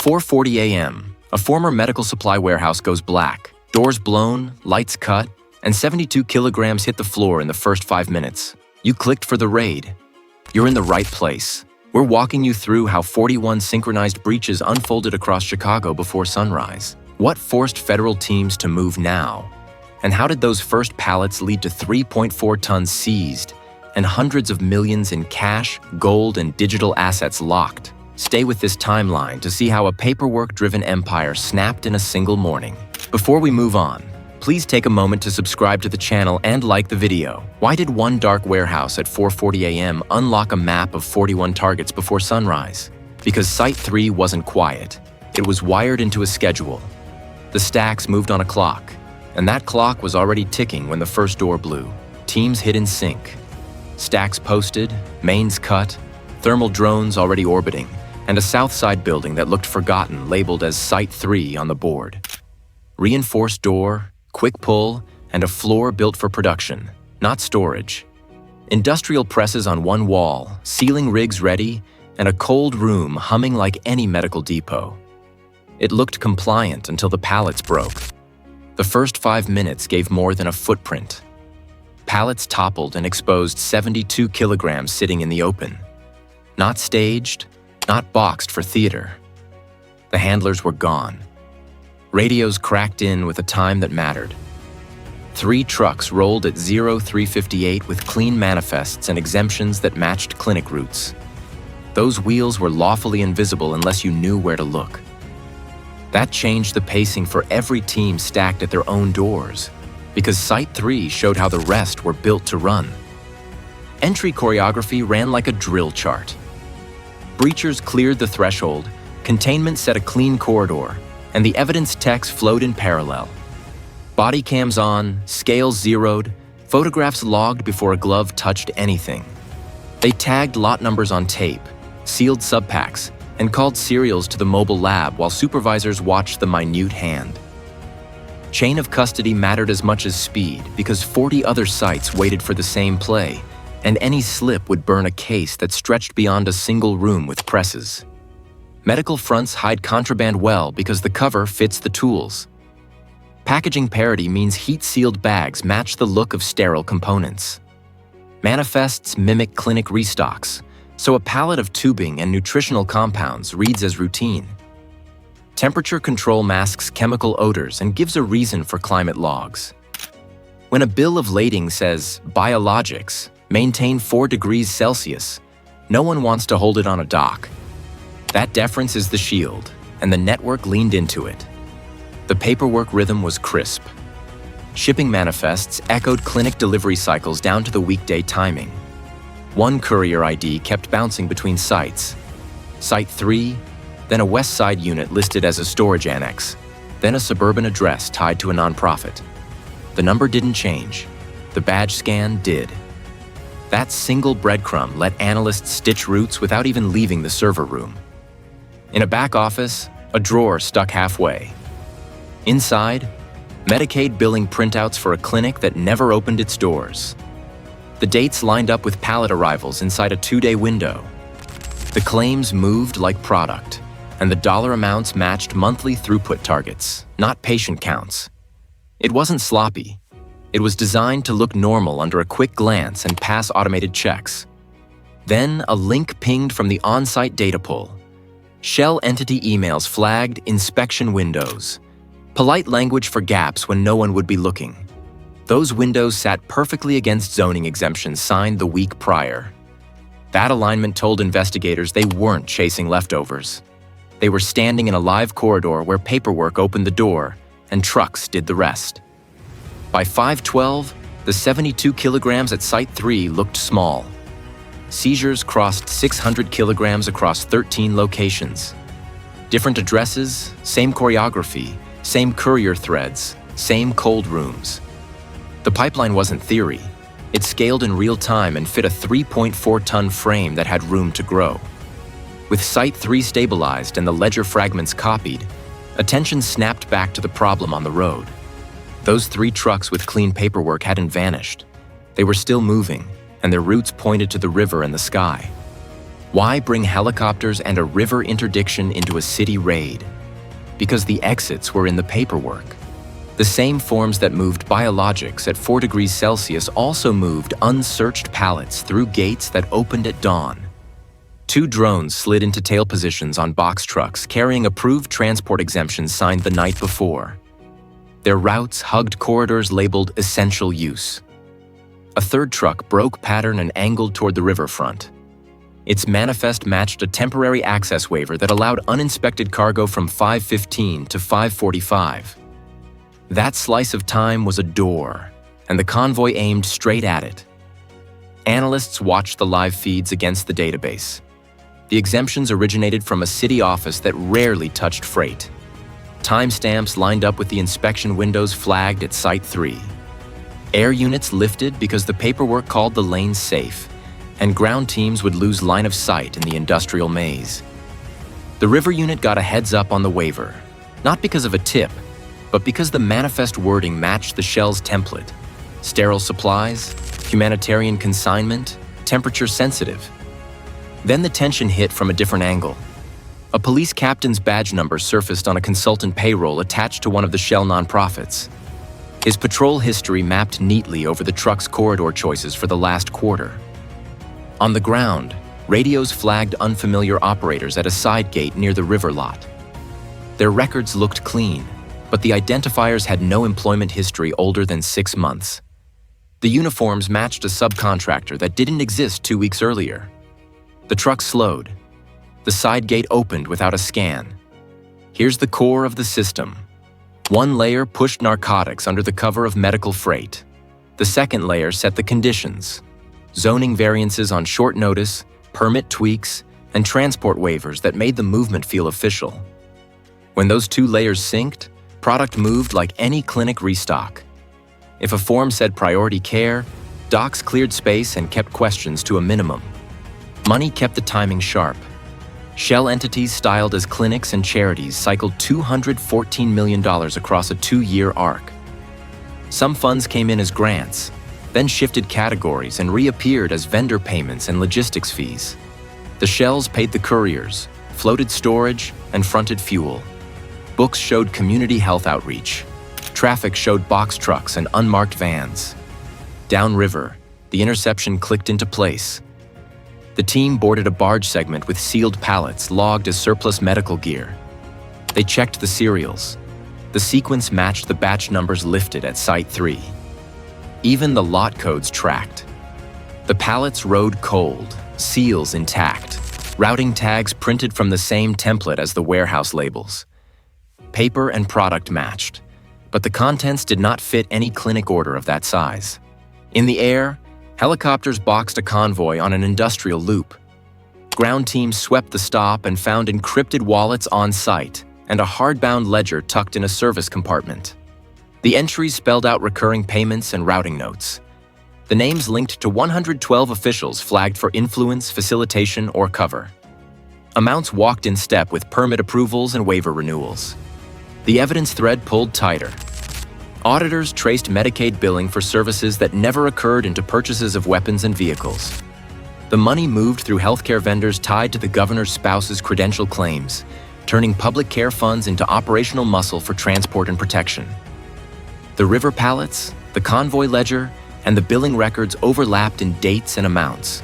4:40 a.m., a former medical supply warehouse goes black, doors blown, lights cut, and 72 kilograms hit the floor in the first 5 minutes. You clicked for the raid. You're in the right place. We're walking you through how 41 synchronized breaches unfolded across Chicago before sunrise. What forced federal teams to move now? And how did those first pallets lead to 3.4 tons seized and hundreds of millions in cash, gold, and digital assets locked? Stay with this timeline to see how a paperwork-driven empire snapped in a single morning. Before we move on, please take a moment to subscribe to the channel and like the video. Why did one dark warehouse at 4:40 a.m. unlock a map of 41 targets before sunrise? Because Site 3 wasn't quiet. It was wired into a schedule. The stacks moved on a clock, and that clock was already ticking when the first door blew. Teams hid in sync. Stacks posted, mains cut, thermal drones already orbiting, and a south side building that looked forgotten labeled as Site 3 on the board. Reinforced door, quick pull, and a floor built for production, not storage. Industrial presses on one wall, sealing rigs ready, and a cold room humming like any medical depot. It looked compliant until the pallets broke. The first 5 minutes gave more than a footprint. Pallets toppled and exposed 72 kilograms sitting in the open. Not staged, not boxed for theater. The handlers were gone. Radios cracked in with a time that mattered. 3 trucks rolled at 0358 with clean manifests and exemptions that matched clinic routes. Those wheels were lawfully invisible unless you knew where to look. That changed the pacing for every team stacked at their own doors, because Site 3 showed how the rest were built to run. Entry choreography ran like a drill chart. Breachers cleared the threshold, containment set a clean corridor, and the evidence techs flowed in parallel. Body cams on, scales zeroed, photographs logged before a glove touched anything. They tagged lot numbers on tape, sealed subpacks, and called serials to the mobile lab while supervisors watched the minute hand. Chain of custody mattered as much as speed because 40 other sites waited for the same play, and any slip would burn a case that stretched beyond a single room with presses. Medical fronts hide contraband well because the cover fits the tools. Packaging parity means heat-sealed bags match the look of sterile components. Manifests mimic clinic restocks, so a pallet of tubing and nutritional compounds reads as routine. Temperature control masks chemical odors and gives a reason for climate logs. When a bill of lading says, biologics, maintain 4 degrees Celsius, no one wants to hold it on a dock. That deference is the shield, and the network leaned into it. The paperwork rhythm was crisp. Shipping manifests echoed clinic delivery cycles down to the weekday timing. One courier ID kept bouncing between sites. Site 3, then a West Side unit listed as a storage annex, then a suburban address tied to a nonprofit. The number didn't change. The badge scan did. That single breadcrumb let analysts stitch routes without even leaving the server room. In a back office, a drawer stuck halfway. Inside, Medicaid billing printouts for a clinic that never opened its doors. The dates lined up with pallet arrivals inside a 2-day window. The claims moved like product, and the dollar amounts matched monthly throughput targets, not patient counts. It wasn't sloppy. It was designed to look normal under a quick glance and pass automated checks. Then a link pinged from the on-site data pool. Shell entity emails flagged inspection windows. Polite language for gaps when no one would be looking. Those windows sat perfectly against zoning exemptions signed the week prior. That alignment told investigators they weren't chasing leftovers. They were standing in a live corridor where paperwork opened the door and trucks did the rest. By 5:12, the 72 kilograms at Site 3 looked small. Seizures crossed 600 kilograms across 13 locations. Different addresses, same choreography, same courier threads, same cold rooms. The pipeline wasn't theory. It scaled in real time and fit a 3.4-ton frame that had room to grow. With Site 3 stabilized and the ledger fragments copied, attention snapped back to the problem on the road. Those 3 trucks with clean paperwork hadn't vanished. They were still moving, and their routes pointed to the river and the sky. Why bring helicopters and a river interdiction into a city raid? Because the exits were in the paperwork. The same forms that moved biologics at 4 degrees Celsius also moved unsearched pallets through gates that opened at dawn. 2 drones slid into tail positions on box trucks carrying approved transport exemptions signed the night before. Their routes hugged corridors labeled essential use. A 3rd truck broke pattern and angled toward the riverfront. Its manifest matched a temporary access waiver that allowed uninspected cargo from 5:15 to 5:45. That slice of time was a door, and the convoy aimed straight at it. Analysts watched the live feeds against the database. The exemptions originated from a city office that rarely touched freight. Timestamps lined up with the inspection windows flagged at Site 3. Air units lifted because the paperwork called the lanes safe, and ground teams would lose line of sight in the industrial maze. The river unit got a heads up on the waiver, not because of a tip, but because the manifest wording matched the shell's template: sterile supplies, humanitarian consignment, temperature sensitive. Then the tension hit from a different angle. A police captain's badge number surfaced on a consultant payroll attached to one of the Shell nonprofits. His patrol history mapped neatly over the truck's corridor choices for the last quarter. On the ground, radios flagged unfamiliar operators at a side gate near the river lot. Their records looked clean, but the identifiers had no employment history older than 6 months. The uniforms matched a subcontractor that didn't exist 2 weeks earlier. The truck slowed. The side gate opened without a scan. Here's the core of the system. 1 layer pushed narcotics under the cover of medical freight. The 2nd layer set the conditions: zoning variances on short notice, permit tweaks, and transport waivers that made the movement feel official. When those 2 layers synced, product moved like any clinic restock. If a form said priority care, docs cleared space and kept questions to a minimum. Money kept the timing sharp. Shell entities styled as clinics and charities cycled $214 million across a 2-year arc. Some funds came in as grants, then shifted categories and reappeared as vendor payments and logistics fees. The shells paid the couriers, floated storage, and fronted fuel. Books showed community health outreach. Traffic showed box trucks and unmarked vans. Downriver, the interception clicked into place. The team boarded a barge segment with sealed pallets logged as surplus medical gear. They checked the serials. The sequence matched the batch numbers lifted at Site 3. Even the lot codes tracked. The pallets rode cold, seals intact, routing tags printed from the same template as the warehouse labels. Paper and product matched, but the contents did not fit any clinic order of that size. In the air, helicopters boxed a convoy on an industrial loop. Ground teams swept the stop and found encrypted wallets on site and a hardbound ledger tucked in a service compartment. The entries spelled out recurring payments and routing notes. The names linked to 112 officials flagged for influence, facilitation, or cover. Amounts walked in step with permit approvals and waiver renewals. The evidence thread pulled tighter. Auditors traced Medicaid billing for services that never occurred into purchases of weapons and vehicles. The money moved through healthcare vendors tied to the governor's spouse's credential claims, turning public care funds into operational muscle for transport and protection. The river pallets, the convoy ledger, and the billing records overlapped in dates and amounts.